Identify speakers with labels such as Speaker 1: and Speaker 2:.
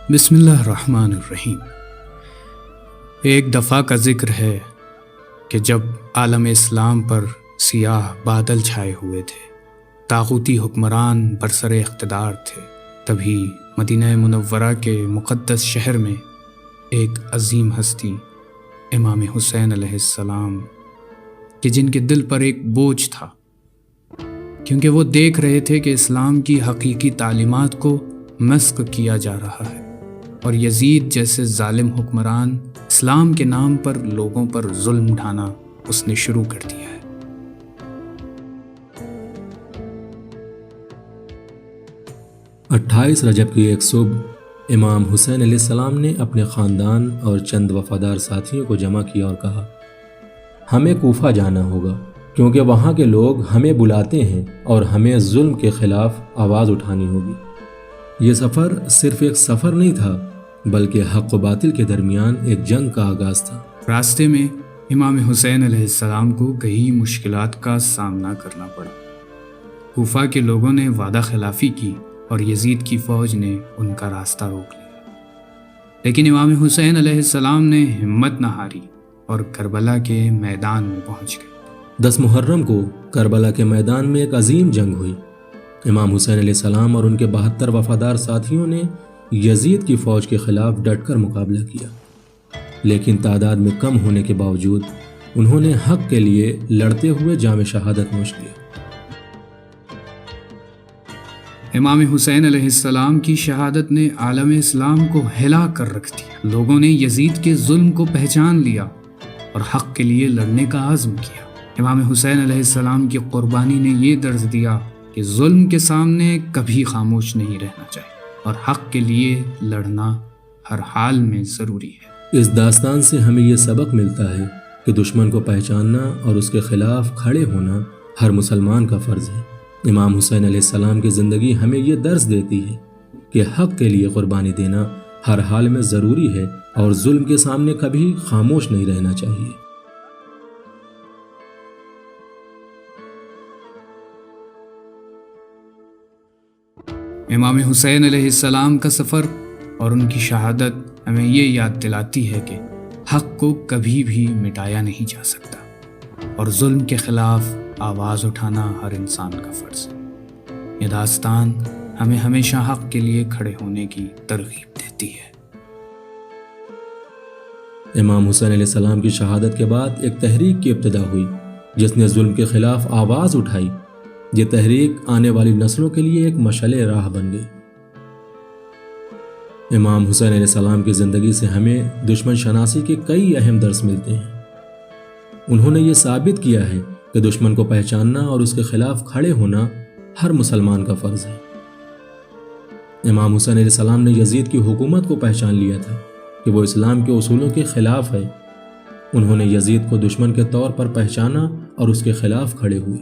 Speaker 1: بسم اللہ الرحمن الرحیم۔ ایک دفعہ کا ذکر ہے کہ جب عالم اسلام پر سیاہ بادل چھائے ہوئے تھے، طاغوتی حکمران برسر اقتدار تھے، تبھی مدینہ منورہ کے مقدس شہر میں ایک عظیم ہستی امام حسین علیہ السلام کہ جن کے دل پر ایک بوجھ تھا، کیونکہ وہ دیکھ رہے تھے کہ اسلام کی حقیقی تعلیمات کو مسخ کیا جا رہا ہے اور یزید جیسے ظالم حکمران اسلام کے نام پر لوگوں پر ظلم ڈھانا اس نے شروع کر دیا ہے۔
Speaker 2: اٹھائیس رجب کی ایک صبح امام حسین علیہ السلام نے اپنے خاندان اور چند وفادار ساتھیوں کو جمع کیا اور کہا، ہمیں کوفہ جانا ہوگا کیونکہ وہاں کے لوگ ہمیں بلاتے ہیں اور ہمیں ظلم کے خلاف آواز اٹھانی ہوگی۔ یہ سفر صرف ایک سفر نہیں تھا بلکہ حق و باطل کے درمیان ایک جنگ کا آغاز تھا۔
Speaker 1: راستے میں امام حسین علیہ السلام کو کئی مشکلات کا سامنا کرنا پڑا۔ کوفہ کے لوگوں نے وعدہ خلافی کی اور یزید کی فوج نے ان کا راستہ روک لیا، لیکن امام حسین علیہ السلام نے ہمت نہ ہاری اور کربلا کے میدان میں پہنچ گئے۔
Speaker 2: 10 محرم کو کربلا کے میدان میں ایک عظیم جنگ ہوئی۔ امام حسین علیہ السلام اور ان کے 72 وفادار ساتھیوں نے یزید کی فوج کے خلاف ڈٹ کر مقابلہ کیا، لیکن تعداد میں کم ہونے کے باوجود انہوں نے حق کے لیے لڑتے ہوئے جام شہادت نوش کیا۔
Speaker 1: امام حسین علیہ السلام کی شہادت نے عالم اسلام کو ہلا کر رکھ دیا۔ لوگوں نے یزید کے ظلم کو پہچان لیا اور حق کے لیے لڑنے کا عزم کیا۔ امام حسین علیہ السلام کی قربانی نے یہ درس دیا کہ ظلم کے سامنے کبھی خاموش نہیں رہنا چاہیے اور حق کے لیے لڑنا ہر حال میں ضروری ہے۔
Speaker 2: اس داستان سے ہمیں یہ سبق ملتا ہے کہ دشمن کو پہچاننا اور اس کے خلاف کھڑے ہونا ہر مسلمان کا فرض ہے۔ امام حسین علیہ السلام کی زندگی ہمیں یہ درس دیتی ہے کہ حق کے لیے قربانی دینا ہر حال میں ضروری ہے اور ظلم کے سامنے کبھی خاموش نہیں رہنا چاہیے۔
Speaker 1: امام حسین علیہ السلام کا سفر اور ان کی شہادت ہمیں یہ یاد دلاتی ہے کہ حق کو کبھی بھی مٹایا نہیں جا سکتا اور ظلم کے خلاف آواز اٹھانا ہر انسان کا فرض ہے۔ یہ داستان ہمیں ہمیشہ حق کے لیے کھڑے ہونے کی ترغیب دیتی ہے۔
Speaker 2: امام حسین علیہ السلام کی شہادت کے بعد ایک تحریک کی ابتدا ہوئی جس نے ظلم کے خلاف آواز اٹھائی۔ یہ تحریک آنے والی نسلوں کے لیے ایک مشعل راہ بن گئی۔ امام حسین علیہ السلام کی زندگی سے ہمیں دشمن شناسی کے کئی اہم درس ملتے ہیں۔ انہوں نے یہ ثابت کیا ہے کہ دشمن کو پہچاننا اور اس کے خلاف کھڑے ہونا ہر مسلمان کا فرض ہے۔ امام حسین علیہ السلام نے یزید کی حکومت کو پہچان لیا تھا کہ وہ اسلام کے اصولوں کے خلاف ہے۔ انہوں نے یزید کو دشمن کے طور پر پہچانا اور اس کے خلاف کھڑے ہوئے۔